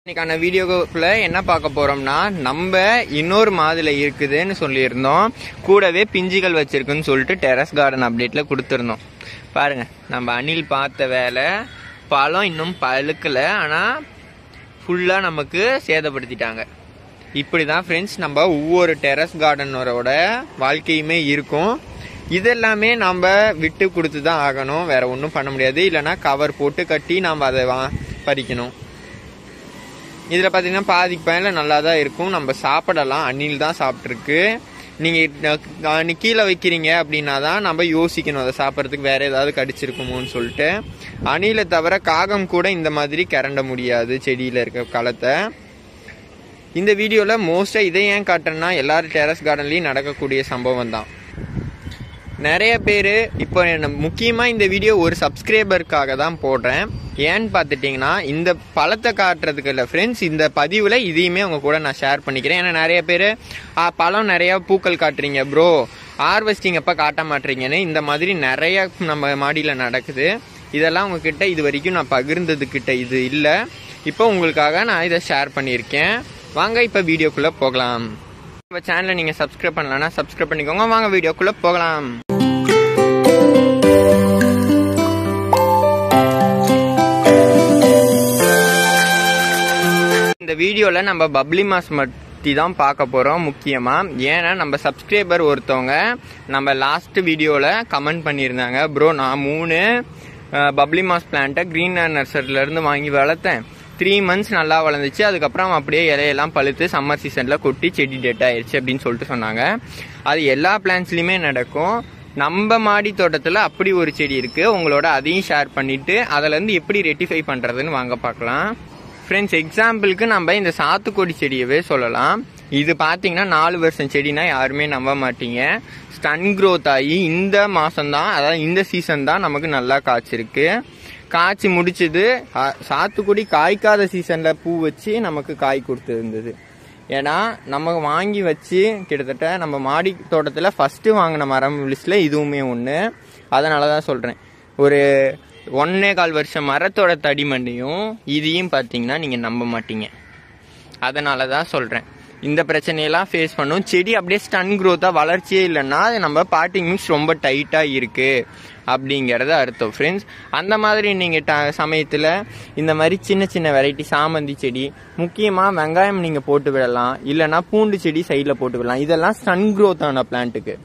இன்னைக்கான வீடியோக்குள்ள என்ன பார்க்க போறோம்னா, நம்ம இன்னொரு மாதுளை இருக்குதுன்னு சொல்லியிருந்தோம், கூடவே பிஞ்சுகள் வச்சிருக்குன்னு சொல்லிட்டு டெரஸ் கார்டன் அப்டேட்ல கொடுத்துருந்தோம். பாருங்க, நம்ம அணில் பார்த்த வேலை, பழம் இன்னும் பழுக்கல, ஆனா ஃபுல்லா நமக்கு சேதப்படுத்திட்டாங்க. இப்படிதான் ஃப்ரெண்ட்ஸ் நம்ம ஒவ்வொரு டெரஸ் கார்டனரோட வாழ்க்கையுமே இருக்கும். இதெல்லாமே நம்ம விட்டு கொடுத்து தான் ஆகணும், வேற ஒன்றும் பண்ண முடியாது. இல்லைன்னா கவர் போட்டு கட்டி நம்ம அதை பறிக்கணும். இதில் பார்த்தீங்கன்னா பாதி பயனில் நல்லா தான் இருக்கும், நம்ம சாப்பிடலாம். அணில் தான் சாப்பிட்ருக்கு. நீங்கள் கீழே வைக்கிறீங்க அப்படின்னா தான் நம்ம யோசிக்கணும், அதை சாப்பிட்றதுக்கு வேறு ஏதாவது கடிச்சிருக்குமோன்னு சொல்லிட்டு. அணிலை தவிர காகம் கூட இந்த மாதிரி கரண்ட முடியாது செடியில் இருக்க களத்தை. இந்த வீடியோவில் மோஸ்ட்டாக இதை ஏன் காட்டுறேன்னா, எல்லாரும் டெரஸ் கார்டன்லேயும் நடக்கக்கூடிய சம்பவம் தான். நிறைய பேர் இப்போ முக்கியமாக இந்த வீடியோ ஒரு சப்ஸ்கிரைபருக்காக தான் போடுறேன். ஏன்னு பார்த்துட்டிங்கன்னா, இந்த பழத்தை காட்டுறதுக்கு இல்லை ஃப்ரெண்ட்ஸ், இந்த பதிவில் இதையுமே அவங்க கூட நான் ஷேர் பண்ணிக்கிறேன். ஏன்னா நிறைய பேர் பழம் நிறையா பூக்கள் காட்டுறீங்க ப்ரோ, ஹார்வெஸ்டிங் அப்போ காட்ட மாட்டீங்கன்னு இந்த மாதிரி நிறைய நம்ம மாடியில் நடக்குது. இதெல்லாம் உங்ககிட்ட இது வரைக்கும் நான் பகிர்ந்ததுக்கிட்ட இது இல்லை. இப்போ உங்களுக்காக நான் இதை ஷேர் பண்ணியிருக்கேன். வாங்க இப்போ வீடியோக்குள்ளே போகலாம். நம்ம சேனலை நீங்கள் சப்ஸ்கிரைப் பண்ணலன்னா சப்ஸ்கிரைப் பண்ணிக்கோங்க. வாங்க வீடியோக்குள்ளே போகலாம். இந்த வீடியோவில் நம்ம பப்ளி மாஸ் பற்றி தான் பார்க்க போகிறோம் முக்கியமாக. ஏன்னா நம்ம சப்ஸ்கிரைபர் ஒருத்தவங்க நம்ம லாஸ்ட் வீடியோவில் கமெண்ட் பண்ணியிருந்தாங்க, ப்ரோ நான் 3 பப்ளி மாஸ் பிளான்ட்டை க்ரீன் நர்சரியிலேருந்து வாங்கி வளர்த்தேன், 3 months நல்லா வளர்ந்துச்சு, அதுக்கப்புறம் அப்படியே இலையெல்லாம் பழுத்து சம்மர் சீசனில் கொட்டி செடி டெட் ஆயிடுச்சு அப்படின்னு சொல்லிட்டு சொன்னாங்க. அது எல்லா பிளான்ட்ஸ்லையுமே நடக்கும். நம்ம மாடி தோட்டத்தில் அப்படி ஒரு செடி இருக்குது, உங்களோட அதையும் ஷேர் பண்ணிவிட்டு அதிலேருந்து எப்படி ரெட்டிஃபை பண்ணுறதுன்னு வாங்க பார்க்கலாம். ஃப்ரெண்ட்ஸ், எக்ஸாம்பிளுக்கு நம்ம இந்த சாத்துக்கொடி செடியவே சொல்லலாம். இது பார்த்தீங்கன்னா 4 வருஷம் செடினா யாருமே நம்ப மாட்டீங்க. ஸ்டன் க்ரோத் ஆகி இந்த மாதம்தான், அதாவது இந்த சீசன் தான் நமக்கு நல்லா காய்ச்சிருக்கு. காய்ச்சி முடிச்சது சாத்துக்குடி காய்க்காத சீசனில் பூ வச்சு நமக்கு காய் கொடுத்துருந்தது. ஏன்னா நம்ம வாங்கி வச்சு கிட்டத்தட்ட நம்ம மாடி தோட்டத்தில் ஃபஸ்ட்டு வாங்கின மரம் லிஸ்ட்டில் இதுவுமே ஒன்று. அதனால தான் சொல்கிறேன், ஒரு 1.25 வருஷம் மரத்தோட தடிமண்டையும் இதையும் பார்த்தீங்கன்னா நீங்கள் நம்ப மாட்டீங்க. அதனால தான் சொல்கிறேன், இந்த பிரச்சனையெல்லாம் ஃபேஸ் பண்ணும். செடி அப்படியே ஸ்டன் க்ரோத்தாக வளர்ச்சியே இல்லைன்னா அது நம்ம பாட்டிங் மிக்ஸ் ரொம்ப டைட்டாக இருக்குது அப்படிங்கிறது அர்த்தம் ஃப்ரெண்ட்ஸ். அந்த மாதிரி நீங்கள் சமயத்தில் இந்த மாதிரி சின்ன சின்ன வெரைட்டி சாமந்தி செடி, முக்கியமாக வெங்காயம் நீங்கள் போட்டு விடலாம், இல்லைனா பூண்டு செடி சைடில் போட்டு விடலாம். இதெல்லாம் ஸ்டன் க்ரோத்தான பிளான்ட்டுக்கு.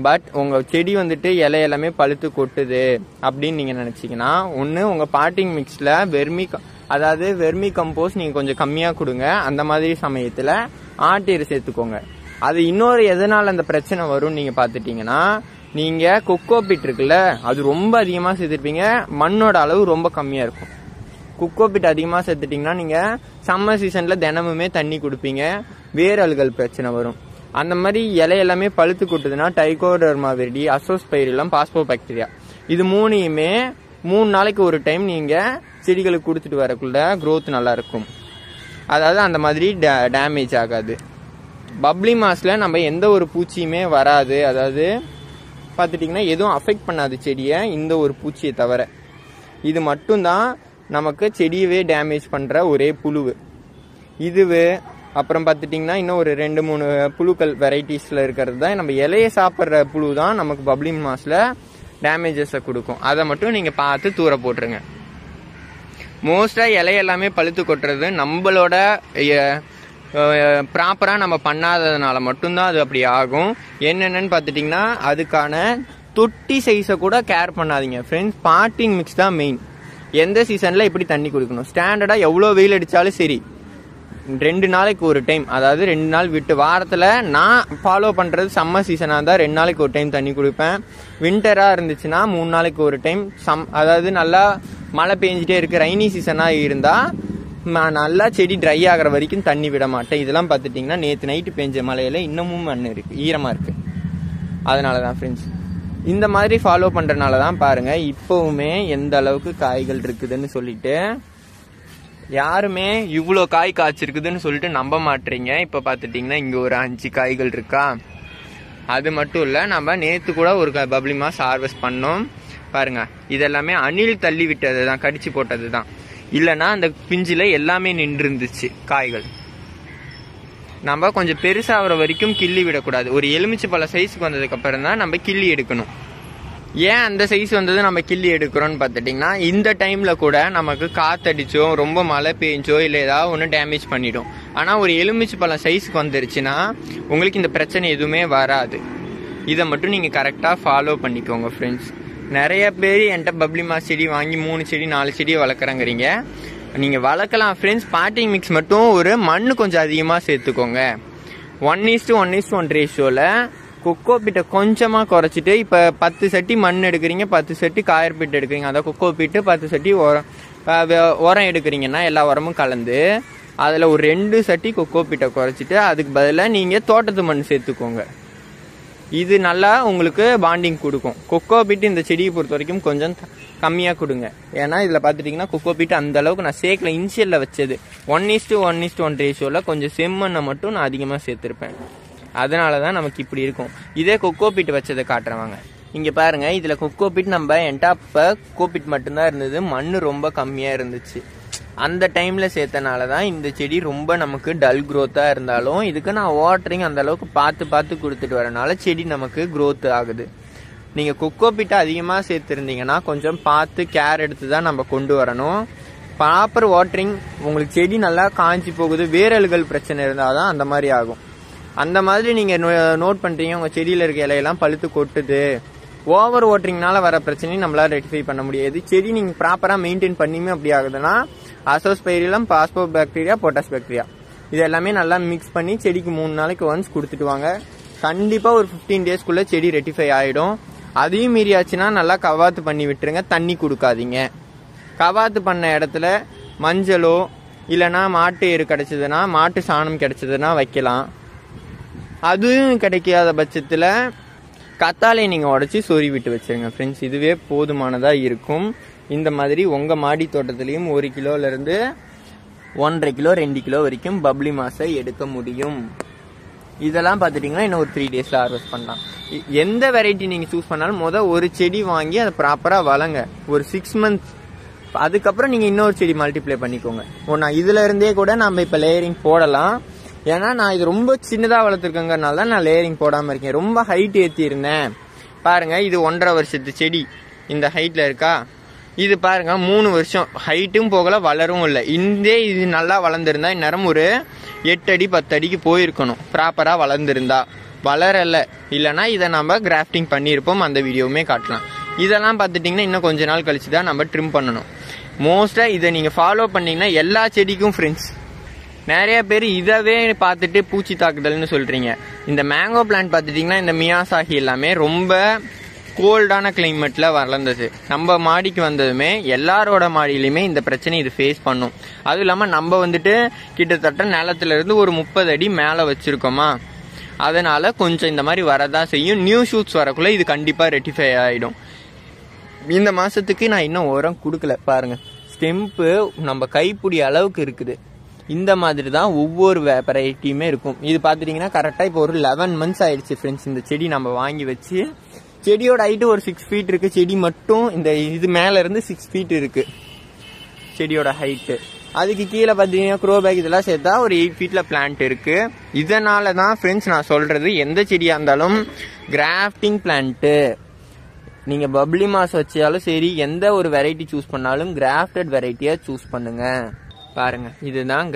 பட் உங்கள் செடி வந்துட்டு இலை எல்லாமே பழுத்து கொட்டுது அப்படின்னு நீங்கள் நினச்சிங்கன்னா, ஒன்று உங்கள் பாட்டிங் மிக்ஸில் வெர்மி கம்போஸ்ட் நீங்கள் கொஞ்சம் கம்மியாக கொடுங்க. அந்த மாதிரி சமயத்தில் ஆட்டீரை சேர்த்துக்கோங்க. அது இன்னொரு எதனால் அந்த பிரச்சனை வரும்னு நீங்கள் பார்த்துட்டிங்கன்னா, நீங்கள் கொக்கோபிட் இருக்குல்ல, அது ரொம்ப அதிகமாக சேர்த்துருப்பீங்க, மண்ணோட அளவு ரொம்ப கம்மியாக இருக்கும். கொக்கோபிட் அதிகமாக சேர்த்துட்டிங்கன்னா நீங்கள் சம்மர் சீசனில் தினமுமே தண்ணி கொடுப்பீங்க, வேரல்கள் பிரச்சனை வரும். அந்த மாதிரி இலை எல்லாமே பழுத்து கொட்டுதுன்னா டைகோடர்மா விரிடி, அசோஸ்பைரிலம், பாஸ்போபாக்டீரியா, இது 3யுமே 3 நாளைக்கு ஒரு டைம் நீங்கள் செடிகளுக்கு கொடுத்துட்டு வரக்குள்ள க்ரோத் நல்லா இருக்கும். அதாவது அந்த மாதிரி டேமேஜ் ஆகாது. பப்ளி மாஸில் நம்ம எந்த ஒரு பூச்சியுமே வராது, அதாவது பார்த்துட்டிங்கன்னா எதுவும் அஃபெக்ட் பண்ணாது செடியை, இந்த ஒரு பூச்சியை தவிர. இது மட்டும்தான் நமக்கு செடியவே டேமேஜ் பண்ணுற ஒரே புழுவு இதுவு. அப்புறம் பார்த்துட்டிங்கன்னா இன்னும் ஒரு 2-3 புழுக்கள் வெரைட்டிஸில் இருக்கிறது தான், நம்ம இலையை சாப்பிட்ற புழு தான் நமக்கு பப்ளி மாஸில் டேமேஜஸை கொடுக்கும். அதை மட்டும் நீங்கள் பார்த்து தூர போட்டுருங்க. மோஸ்ட்டாக இலையெல்லாமே பழுத்து கொட்டுறது நம்மளோட ப்ராப்பராக நம்ம பண்ணாததுனால மட்டும்தான் அது அப்படி ஆகும். என்னென்னு பார்த்துட்டிங்கன்னா, அதுக்கான தொட்டி சைஸை கூட கேர் பண்ணாதீங்க ஃப்ரெண்ட்ஸ். பாட்டிங் மிக்ஸ் தான் மெயின். எந்த சீசனில் எப்படி தண்ணி கொடுக்கணும், ஸ்டாண்டர்டாக எவ்வளோ வெயில் அடித்தாலும் சரி 2 நாளைக்கு ஒரு டைம், அதாவது 2 நாள் விட்டு, வாரத்தில் நான் ஃபாலோ பண்ணுறது சம்மர் சீசனாக இருந்தால் 2 நாளைக்கு ஒரு டைம் தண்ணி கொடுப்பேன். வின்டராக இருந்துச்சுன்னா 3 நாளைக்கு ஒரு டைம். அதாவது நல்லா மழை பெஞ்சிட்டே இருக்குது, ரைனி சீசனாக இருந்தால் நல்லா செடி ட்ரை ஆகிற வரைக்கும் தண்ணி விட மாட்டேன். இதெல்லாம் பார்த்துட்டிங்கன்னா நேற்று நைட்டு பெஞ்ச மழையில் இன்னமும் மண் இருக்குது, ஈரமாக இருக்குது. அதனால தான் ஃப்ரெண்ட்ஸ் இந்த மாதிரி ஃபாலோ பண்ணுறதுனால தான் பாருங்கள் இப்போவுமே எந்த அளவுக்கு காய்கள் இருக்குதுன்னு சொல்லிட்டு யாருமே இவ்வளோ காய் காய்ச்சிருக்குதுன்னு சொல்லிட்டு நம்ப மாட்டீங்க. இப்போ பார்த்துட்டிங்கன்னா இங்கே ஒரு 5 காய்கள் இருக்கா. அது மட்டும் இல்லை, நம்ம நேற்று கூட ஒரு பப்ளி மாஸ் ஹார்வெஸ்ட் பண்ணோம் பாருங்க. இதெல்லாமே அணில் தள்ளி விட்டது தான், கடிச்சு போட்டது தான். இல்லைன்னா அந்த பிஞ்சில் எல்லாமே நின்று இருந்துச்சு காய்கள். நம்ம கொஞ்சம் பெருசாகிற வரைக்கும் கிள்ளி விடக்கூடாது. ஒரு எலுமிச்சை பழ சைஸுக்கு வந்ததுக்கப்புறம் தான் நம்ம கிள்ளி எடுக்கணும். ஏன் அந்த சைஸ் வந்தது நம்ம கிள்ளி எடுக்கிறோன்னு பார்த்துட்டிங்கன்னா, இந்த டைமில் கூட நமக்கு காற்றடிச்சோ ரொம்ப மழை பெஞ்சோ இல்லை ஏதாவது ஒன்று டேமேஜ் பண்ணிடும். ஆனால் ஒரு எலுமிச்சை பழம் சைஸுக்கு வந்துருச்சுன்னா உங்களுக்கு இந்த பிரச்சனை எதுவுமே வராது. இதை மட்டும் நீங்கள் கரெக்டாக ஃபாலோ பண்ணிக்கோங்க ஃப்ரெண்ட்ஸ். நிறைய பேர் என்கிட்ட பப்ளி மாஸ் செடி வாங்கி 3 செடி 4 செடியை வளர்க்குறாங்கிறீங்க. நீங்கள் வளர்க்கலாம் ஃப்ரெண்ட்ஸ். பாட்டிங் மிக்ஸ் மட்டும் ஒரு மண் கொஞ்சம் அதிகமாக சேர்த்துக்கோங்க. 1:1:1 ரேஷியோவில் கொக்கோ பீட்டை கொஞ்சமாக குறைச்சிட்டு, இப்போ 10 சட்டி மண் எடுக்கிறீங்க, 10 சட்டி காயர் பீட்டு எடுக்கிறீங்க, அதான் கொக்கோ பீட்டு 10 சட்டி உரம் எடுக்கிறீங்கன்னா எல்லா உரமும் கலந்து அதில் ஒரு 2 சட்டி கொக்கோ பீட்டை குறைச்சிட்டு அதுக்கு பதிலாக நீங்கள் தோட்டத்து மண் சேர்த்துக்கோங்க. இது நல்லா உங்களுக்கு பாண்டிங் கொடுக்கும். கொக்கோ பீட்டு இந்த செடியை பொறுத்த வரைக்கும் கொஞ்சம் கம்மியாக கொடுங்க. ஏன்னா இதில் பார்த்துட்டிங்கன்னா கொக்கோ பீட்டு அந்த அளவுக்கு நான் சேர்க்கல. இனிஷியலில் வச்சது 1:1:1 ரேஷியோவில் கொஞ்சம் செம்மண்ணை மட்டும் நான் அதிகமாக சேர்த்துருப்பேன். அதனால தான் நமக்கு இப்படி இருக்கும். இதே கொக்கோ பீட்டு வச்சதை காட்டுறவாங்க. இங்கே பாருங்கள், இதில் கொக்கோ பீட் நம்ம என்கிட்ட அப்போ கொக்கோ பீட் மட்டும்தான் இருந்தது. மண் ரொம்ப கம்மியாக இருந்துச்சு. அந்த டைமில் சேர்த்தனால தான் இந்த செடி ரொம்ப நமக்கு டல் க்ரோத்தாக இருந்தாலும் இதுக்கு நான் வாட்டரிங் அந்த அளவுக்கு பார்த்து கொடுத்துட்டு வரனால செடி நமக்கு க்ரோத் ஆகுது. நீங்கள் கொக்கோ பீட்டை அதிகமாக சேர்த்துருந்தீங்கன்னா கொஞ்சம் பார்த்து கேர் எடுத்து தான் நம்ம கொண்டு வரணும். Proper watering. உங்களுக்கு செடி நல்லா காஞ்சி போகுது, வேரல்கள் பிரச்சனை இருந்தால் தான் அந்த மாதிரி ஆகும். அந்த மாதிரி நீங்கள் நோட் பண்ணுறீங்க, உங்கள் செடியில் இருக்க இலையெல்லாம் பழுத்து கொட்டுது, ஓவர் வாட்டரிங்னால வர பிரச்சனையும் நம்மளால் ரெக்டிஃபை பண்ண முடியாது. செடி நீங்கள் ப்ராப்பராக மெயின்டைன் பண்ணியுமே அப்படி ஆகுதுன்னா azospirillum, phospho bacteria, potash bacteria இது எல்லாமே நல்லா மிக்ஸ் பண்ணி செடிக்கு 3 நாளைக்கு ஒன்ஸ் கொடுத்துட்டு வாங்க. கண்டிப்பாக ஒரு 15 டேஸ்க்குள்ளே செடி ரெக்டிஃபை ஆகிடும். அதையும் மீறியாச்சுன்னா நல்லா கவாத்து பண்ணி விட்டுருங்க. தண்ணி கொடுக்காதீங்க. கவாத்து பண்ண இடத்துல மஞ்சளோ இல்லைனா மாட்டு எரு கிடச்சிதுன்னா, மாட்டு சாணம் கிடச்சிதுன்னா வைக்கலாம். அதுவும் கிடைக்காத பட்சத்தில் கத்தாழையை நீங்கள் உடச்சி சொறி விட்டு வச்சுருங்க ஃப்ரெண்ட்ஸ். இதுவே போதுமானதாக இருக்கும். இந்த மாதிரி உங்கள் மாடி தோட்டத்துலேயும் 1 கிலோலேருந்து 1.5 கிலோ 2 கிலோ வரைக்கும் பப்ளி மாஸை எடுக்க முடியும். இதெல்லாம் பார்த்துட்டிங்கன்னா இன்னும் ஒரு 3 டேஸில் ஹார்வெஸ்ட் பண்ணலாம். எந்த வெரைட்டி நீங்கள் சூஸ் பண்ணாலும் ஒரு செடி வாங்கி அதை ப்ராப்பராக வளங்க. ஒரு 6 மந்த்ஸ் அதுக்கப்புறம் நீங்கள் இன்னொரு செடி மல்டிப்ளை பண்ணிக்கோங்க. நான் இதில் இருந்தே கூட நம்ம இப்போ லேயரிங் போடலாம். ஏன்னா நான் இது ரொம்ப சின்னதாக வளர்த்துருக்கேங்கிறனால தான் நான் லேயரிங் போடாமல் இருக்கேன். ரொம்ப ஹைட் ஏற்றிருந்தேன் பாருங்கள். இது 1.5 வருஷத்து செடி இந்த ஹைட்டில் இருக்கா. இது பாருங்க 3 வருஷம் ஹைட்டும் போகல, வளரும் இல்லை. இது நல்லா வளர்ந்துருந்தா இந்நேரம் ஒரு 8 அடி 10 அடிக்கு போயிருக்கணும் ப்ராப்பராக வளர்ந்துருந்தா. வளரலை. இல்லைனா இதை நம்ம கிராஃப்டிங் பண்ணியிருப்போம், அந்த வீடியோவுமே காட்டலாம். இதெல்லாம் பார்த்துட்டிங்கன்னா இன்னும் கொஞ்ச நாள் கழிச்சு தான் நம்ம ட்ரிம் பண்ணணும். மோஸ்ட்டாக இதை நீங்கள் ஃபாலோ பண்ணிங்கன்னா எல்லா செடிக்கும் ஃப்ரெண்ட்ஸ். நிறைய பேர் இதவே பார்த்துட்டு பூச்சி தாக்குதல்னு சொல்கிறீங்க. இந்த மேங்கோ பிளான்ட் பார்த்துட்டிங்கன்னா இந்த மியாசாகி எல்லாமே ரொம்ப கோல்டான கிளைமேட்டில் வளர்ந்தது. நம்ம மாடிக்கு வந்ததுமே எல்லாரோட மாடியிலையுமே இந்த பிரச்சனை இது ஃபேஸ் பண்ணும். அதுவும் இல்லாமல் நம்ம கிட்டத்தட்ட நிலத்துலேருந்து ஒரு 30 அடி மேலே வச்சுருக்கோமா, அதனால் கொஞ்சம் இந்த மாதிரி வரதான் செய்யும். நியூ ஷூட்ஸ் வரக்குள்ளே இது கண்டிப்பாக ரெக்டிஃபை ஆகிடும். இந்த மாதத்துக்கு நான் இன்னும் உரம் கொடுக்கல பாருங்கள். ஸ்டெம்பு நம்ம கைப்பிடி அளவுக்கு இருக்குது. இந்த மாதிரி தான் ஒவ்வொரு வெரைட்டியுமே இருக்கும். இது பார்த்துட்டிங்கன்னா கரெக்டாக இப்போ ஒரு 11 மந்த்ஸ் ஆயிடுச்சு ஃப்ரெண்ட்ஸ். இந்த செடி நம்ம வாங்கி வச்சு, செடியோட ஹைட்டு ஒரு 6 ஃபீட் இருக்குது. செடி மட்டும் இந்த இது மேலேருந்து 6 ஃபீட் இருக்குது செடியோட ஹைட்டு. அதுக்கு கீழே பார்த்தீங்கன்னா க்ரோ பேக் இதெல்லாம் சேர்த்தா ஒரு 8 ஃபீட்டில் பிளான்ட் இருக்குது. இதனால தான் ஃப்ரெண்ட்ஸ் நான் சொல்கிறது, எந்த செடியாக இருந்தாலும் கிராஃப்டிங் பிளான்ட்டு நீங்கள் பப்ளி மாஸ் வச்சாலும் சரி, எந்த ஒரு வெரைட்டி சூஸ் பண்ணாலும் கிராஃப்டட் வெரைட்டியாக சூஸ் பண்ணுங்கள். பாருங்கள், இதுதான்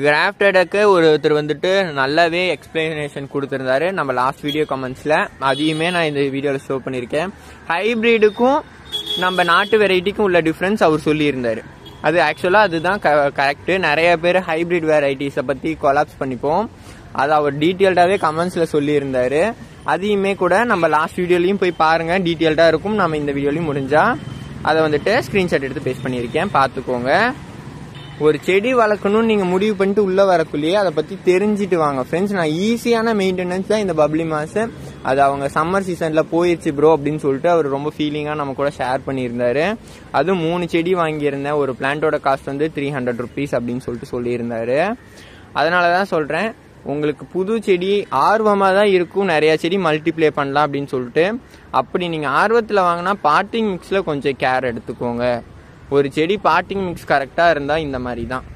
கிராஃப்டடுக்கு ஒருத்தர் நல்லாவே எக்ஸ்பிளனேஷன் கொடுத்துருந்தாரு நம்ம லாஸ்ட் வீடியோ கமெண்ட்ஸில். அதையுமே நான் இந்த வீடியோவில் ஷோ பண்ணியிருக்கேன். ஹைப்ரிடுக்கும் நம்ம நாட்டு வெரைட்டிக்கும் உள்ள டிஃப்ரென்ஸ் அவர் சொல்லியிருந்தார். அது ஆக்சுவலாக அதுதான் கரெக்டு. நிறைய பேர் ஹைப்ரிட் வெரைட்டிஸை பற்றி கொலாப்ஸ் பண்ணிப்போம். அது அவர் டீட்டெயில்டாகவே கமெண்ட்ஸில் சொல்லியிருந்தார். அதையுமே கூட நம்ம லாஸ்ட் வீடியோலையும் போய் பாருங்கள், டீட்டெயில்டாக இருக்கும். நம்ம இந்த வீடியோலையும் முடிஞ்சால் அதை ஸ்க்ரீன்ஷாட் எடுத்து பேஸ்ட் பண்ணியிருக்கேன், பார்த்துக்கோங்க. ஒரு செடி வளர்க்கணும்னு நீங்கள் முடிவு பண்ணிட்டு உள்ளே வரக்குள்ளேயே அதை பற்றி தெரிஞ்சுட்டு வாங்க ஃப்ரெண்ட்ஸ். நான் ஈஸியான மெயின்டெனன்ஸ் தான் இந்த பப்ளி மாஸ். அது அவங்க சம்மர் சீசனில் போயிடுச்சு ப்ரோ அப்படின்னு சொல்லிட்டு அவர் ரொம்ப ஃபீலிங்காக நம்ம கூட ஷேர் பண்ணியிருந்தாரு. அதுவும் 3 செடி வாங்கியிருந்தேன். ஒரு பிளான்ட்டோட காஸ்ட் 300 ருபீஸ் அப்படின்னு சொல்லியிருந்தாரு. அதனால தான் சொல்கிறேன், உங்களுக்கு புது செடி ஆர்வமாக தான் இருக்கும், நிறையா செடி மல்டிப்ளை பண்ணலாம் அப்படின்னு சொல்லிட்டு. அப்படி நீங்கள் ஆர்வத்தில் வாங்கினா பாட்டிங் மிக்ஸில் கொஞ்சம் கேர் எடுத்துக்கோங்க. ஒரு செடி பாட்டிங் மிக்ஸ் கரெக்டாக இருந்தால் இந்த மாதிரி தான்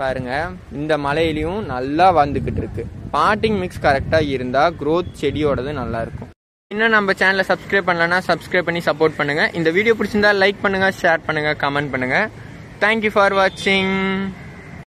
பாருங்கள். இந்த மலையிலையும் நல்லா வந்துக்கிட்டு இருக்கு. பாட்டிங் மிக்ஸ் கரெக்டாக இருந்தால் க்ரோத் செடியோடது நல்லாயிருக்கும். இன்னும் நம்ம சேனலை சப்ஸ்கிரைப் பண்ணலன்னா சப்ஸ்கிரைப் பண்ணி சப்போர்ட் பண்ணுங்கள். இந்த வீடியோ பிடிச்சிருந்தா லைக் பண்ணுங்கள், ஷேர் பண்ணுங்கள், கமெண்ட் பண்ணுங்கள். தேங்க்யூ ஃபார் வாட்சிங்.